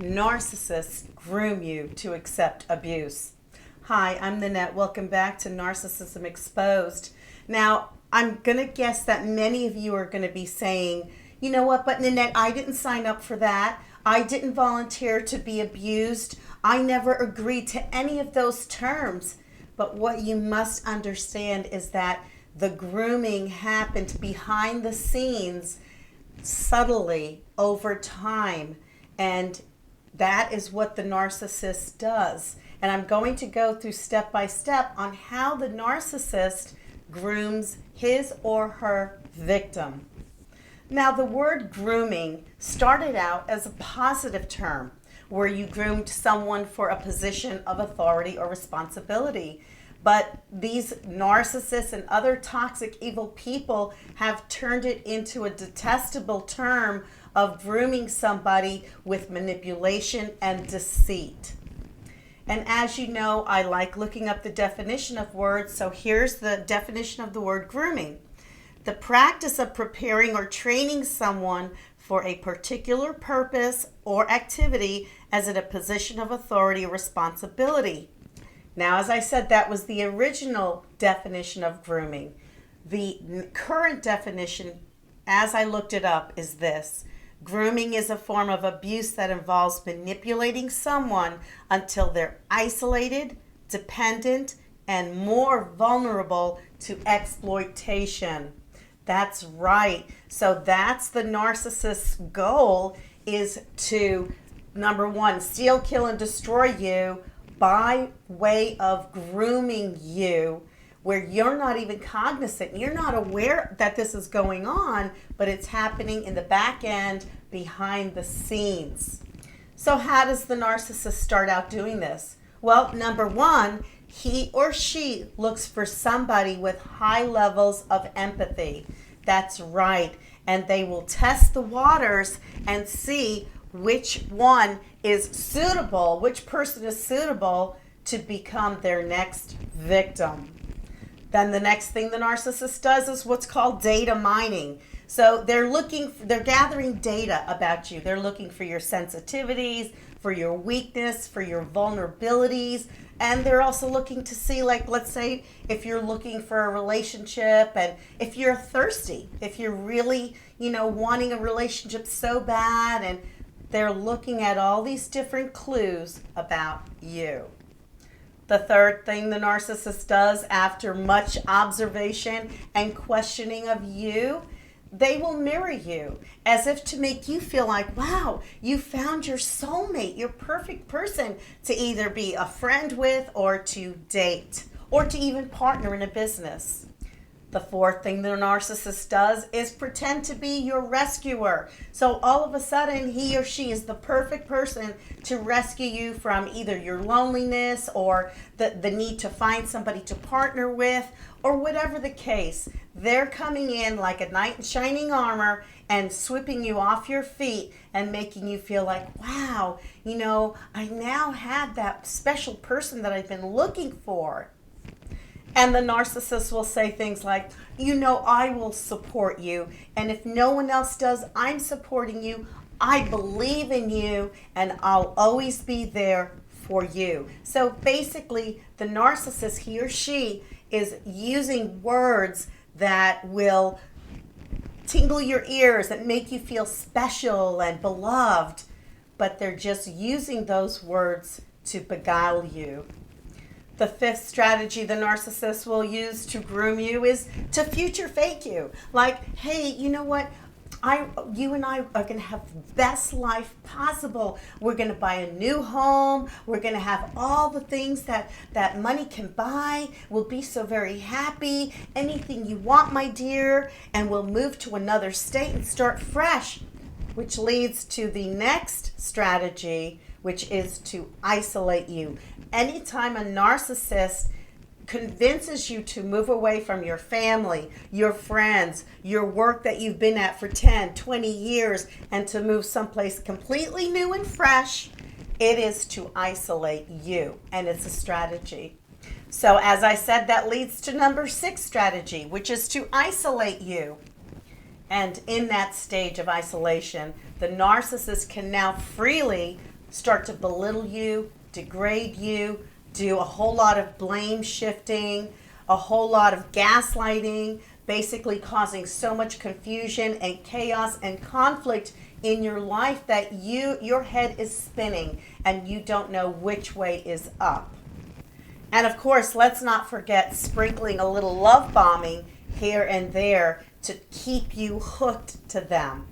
Narcissists groom you to accept abuse. Hi, I'm Nanette. Welcome back to Narcissism Exposed. Now, I'm going to guess that many of you are going to be saying, you know what, but Nanette, I didn't sign up for that. I didn't volunteer to be abused. I never agreed to any of those terms. But what you must understand is that the grooming happened behind the scenes subtly over time, and that is what the narcissist does. And I'm going to go through step by step on how the narcissist grooms his or her victim. Now, the word grooming started out as a positive term where you groomed someone for a position of authority or responsibility. But these narcissists and other toxic, evil people have turned it into a detestable term of grooming somebody with manipulation and deceit. And as you know, I like looking up the definition of words, so here's the definition of the word grooming. The practice of preparing or training someone for a particular purpose or activity as in a position of authority or responsibility. Now, as I said, that was the original definition of grooming. The current definition, as I looked it up, is this. Grooming is a form of abuse that involves manipulating someone until they're isolated, dependent, and more vulnerable to exploitation. That's right. So that's the narcissist's goal, is to, number one, steal, kill, and destroy you by way of grooming you, where you're not even cognizant. You're not aware that this is going on, but it's happening in the back end, behind the scenes. So how does the narcissist start out doing this? Well, number one, he or she looks for somebody with high levels of empathy. That's right. And they will test the waters and see which one is suitable, which person is suitable to become their next victim. Then the next thing the narcissist does is what's called data mining. So they're gathering data about you. They're looking for your sensitivities, for your weakness, for your vulnerabilities, and they're also looking to see, like, let's say if you're looking for a relationship and if you're thirsty, if you're really, wanting a relationship so bad, and they're looking at all these different clues about you. The third thing the narcissist does after much observation and questioning of you, they will mirror you as if to make you feel like, wow, you found your soulmate, your perfect person to either be a friend with or to date or to even partner in a business. The fourth thing the narcissist does is pretend to be your rescuer. So all of a sudden, he or she is the perfect person to rescue you from either your loneliness or the need to find somebody to partner with, or whatever the case. They're coming in like a knight in shining armor and sweeping you off your feet and making you feel like, wow, I now have that special person that I've been looking for. And the narcissist will say things like, I will support you. And if no one else does, I'm supporting you. I believe in you, and I'll always be there for you. So basically, the narcissist, he or she, is using words that will tingle your ears, that make you feel special and beloved. But they're just using those words to beguile you. The fifth strategy the narcissist will use to groom you is to future fake you. Like, hey, you know what? You and I are going to have the best life possible. We're going to buy a new home. We're going to have all the things that money can buy. We'll be so very happy. Anything you want, my dear. And we'll move to another state and start fresh. Which leads to the next strategy, which is to isolate you. Anytime a narcissist convinces you to move away from your family, your friends, your work that you've been at for 10, 20 years, and to move someplace completely new and fresh, it is to isolate you, and it's a strategy. So as I said, that leads to number 6 strategy, which is to isolate you. And in that stage of isolation, the narcissist can now freely start to belittle you, degrade you, do a whole lot of blame shifting, a whole lot of gaslighting, basically causing so much confusion and chaos and conflict in your life that your head is spinning and you don't know which way is up. And of course, let's not forget sprinkling a little love bombing here and there to keep you hooked to them.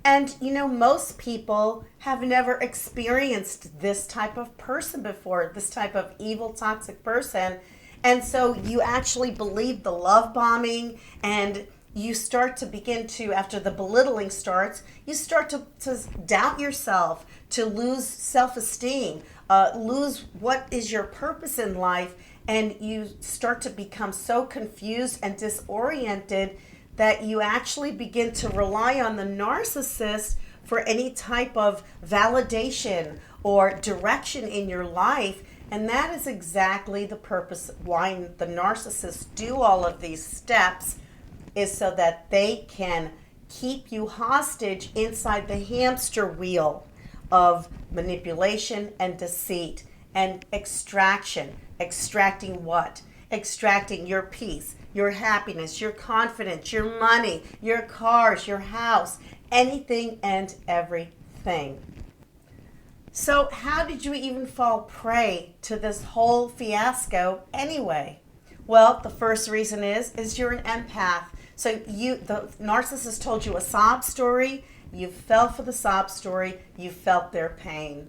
And most people have never experienced this type of person before, this type of evil, toxic person. And so you actually believe the love bombing, and you start to begin to, after the belittling starts, you start to doubt yourself, to lose self-esteem, lose what is your purpose in life, and you start to become so confused and disoriented that you actually begin to rely on the narcissist for any type of validation or direction in your life. And that is exactly the purpose why the narcissists do all of these steps, is so that they can keep you hostage inside the hamster wheel of manipulation and deceit and extraction. Extracting what? Extracting your peace, your happiness, your confidence, your money, your cars, your house, anything and everything. So how did you even fall prey to this whole fiasco anyway? Well, the first reason is you're an empath. So the narcissist told you a sob story, you fell for the sob story, you felt their pain.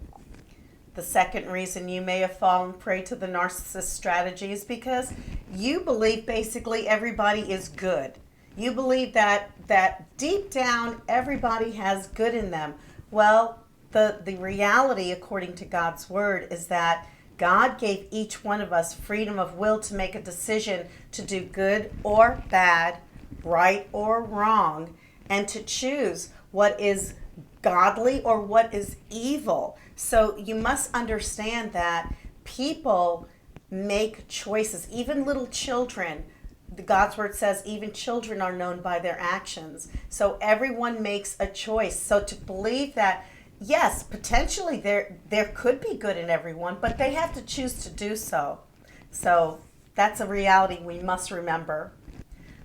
The second reason you may have fallen prey to the narcissist strategy is because you believe basically everybody is good. You believe that deep down everybody has good in them. Well, the reality, according to God's word, is that God gave each one of us freedom of will to make a decision to do good or bad, right or wrong, and to choose what is godly or what is evil. So you must understand that people make choices, even little children. God's word says even children are known by their actions. So everyone makes a choice. So to believe that, yes, potentially there could be good in everyone, but they have to choose to do so. So that's a reality we must remember.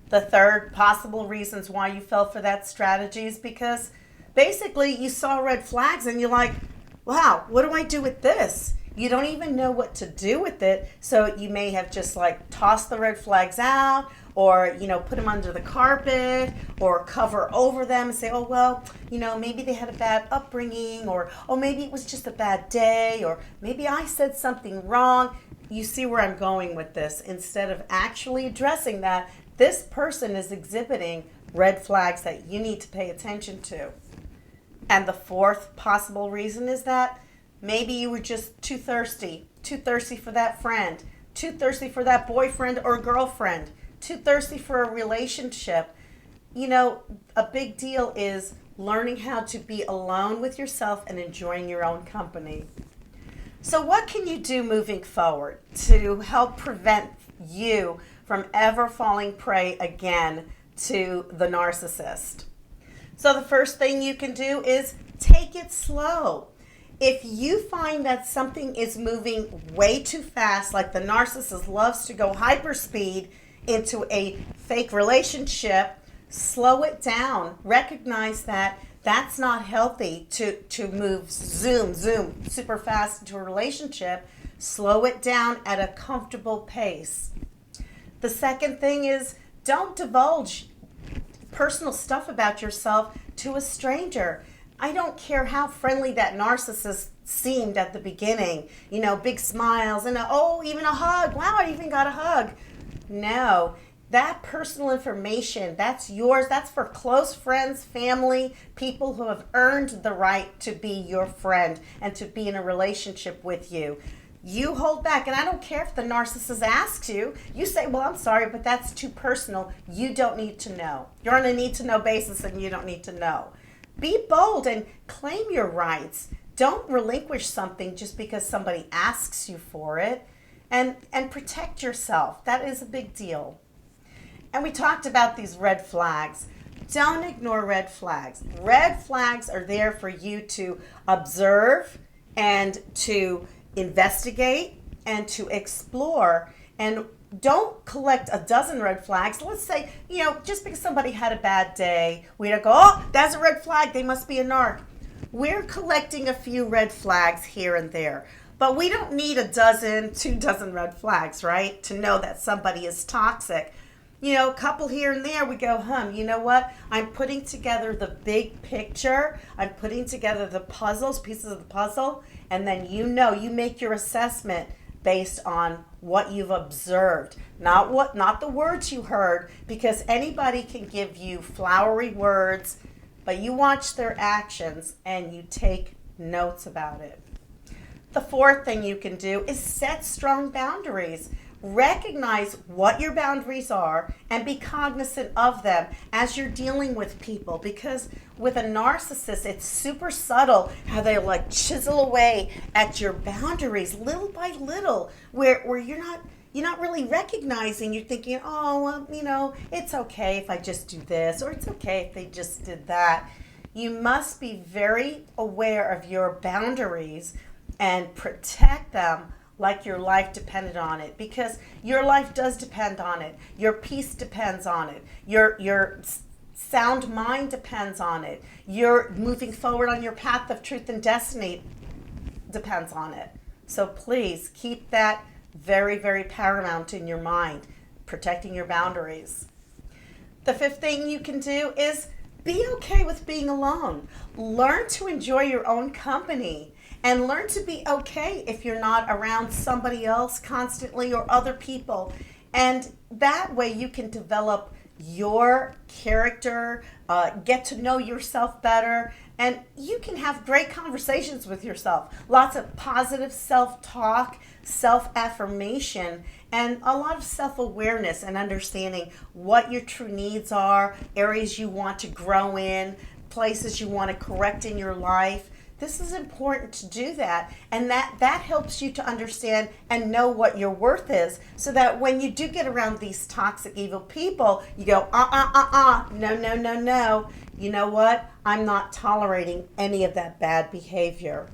The third possible reasons why you fell for that strategy is because basically you saw red flags and you're like, wow, what do I do with this? You don't even know what to do with it. So you may have just tossed the red flags out, or put them under the carpet, or cover over them and say, oh well, maybe they had a bad upbringing, or oh maybe it was just a bad day, or maybe I said something wrong. You see where I'm going with this, instead of actually addressing that this person is exhibiting red flags that you need to pay attention to. And the fourth possible reason is that maybe you were just too thirsty for that friend, too thirsty for that boyfriend or girlfriend, too thirsty for a relationship. A big deal is learning how to be alone with yourself and enjoying your own company. So what can you do moving forward to help prevent you from ever falling prey again to the narcissist? So the first thing you can do is take it slow. If you find that something is moving way too fast, like the narcissist loves to go hyperspeed into a fake relationship, slow it down. Recognize that that's not healthy to move zoom, super fast into a relationship. Slow it down at a comfortable pace. The second thing is don't divulge personal stuff about yourself to a stranger. I don't care how friendly that narcissist seemed at the beginning, big smiles and even a hug. Wow, I even got a hug. No, that personal information, that's yours. That's for close friends, family, people who have earned the right to be your friend and to be in a relationship with you. You hold back, and I don't care if the narcissist asks you. You say, well, I'm sorry, but that's too personal. You don't need to know. You're on a need-to-know basis, and you don't need to know. Be bold and claim your rights. Don't relinquish something just because somebody asks you for it, and protect yourself. That is a big deal. And we talked about these red flags. Don't ignore red flags. Red flags are there for you to observe, and to investigate and to explore. And don't collect a dozen red flags. Let's say, just because somebody had a bad day, we don't go, oh, that's a red flag, they must be a narc. We're collecting a few red flags here and there. But we don't need a dozen, 2 dozen red flags, right, to know that somebody is toxic. A couple here and there, we go, you know what? I'm putting together the big picture. I'm putting together the pieces of the puzzle, and then you make your assessment based on what you've observed, not the words you heard, because anybody can give you flowery words, but you watch their actions and you take notes about it. The 4th thing you can do is set strong boundaries. Recognize what your boundaries are and be cognizant of them as you're dealing with people, because with a narcissist, it's super subtle how they chisel away at your boundaries little by little, where you're not really recognizing. You're thinking, oh, well, it's okay if I just do this, or it's okay if they just did that. You must be very aware of your boundaries and protect them like your life depended on it, because your life does depend on it. Your peace depends on it. Your sound mind depends on it. Your moving forward on your path of truth and destiny depends on it. So please keep that very, very paramount in your mind, protecting your boundaries. The 5th thing you can do is be okay with being alone. Learn to enjoy your own company. And learn to be okay if you're not around somebody else constantly or other people. And that way you can develop your character, get to know yourself better, and you can have great conversations with yourself. Lots of positive self-talk, self-affirmation, and a lot of self-awareness and understanding what your true needs are, areas you want to grow in, places you want to correct in your life. This is important to do that, and that helps you to understand and know what your worth is, so that when you do get around these toxic, evil people, you go, no. You know what? I'm not tolerating any of that bad behavior.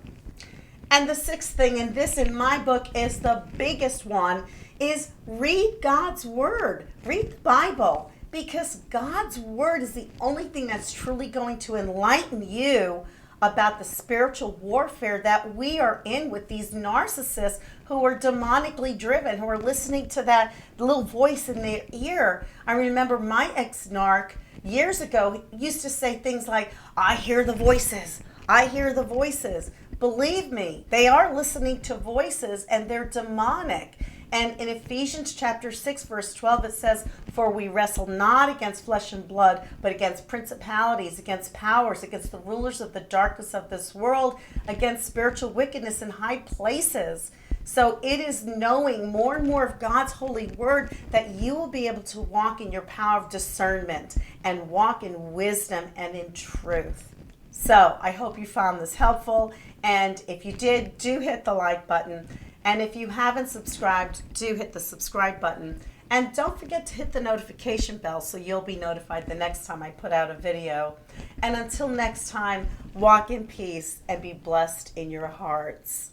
And the 6th thing, and this in my book is the biggest one, is read God's Word. Read the Bible, because God's Word is the only thing that's truly going to enlighten you about the spiritual warfare that we are in with these narcissists who are demonically driven, who are listening to that little voice in their ear. I remember my ex-narc years ago used to say things like, I hear the voices. I hear the voices. Believe me, they are listening to voices, and they're demonic. And in Ephesians chapter 6, verse 12, it says, for we wrestle not against flesh and blood, but against principalities, against powers, against the rulers of the darkness of this world, against spiritual wickedness in high places. So it is knowing more and more of God's holy word that you will be able to walk in your power of discernment and walk in wisdom and in truth. So I hope you found this helpful. And if you did, do hit the like button. And if you haven't subscribed, do hit the subscribe button. And don't forget to hit the notification bell so you'll be notified the next time I put out a video. And until next time, walk in peace and be blessed in your hearts.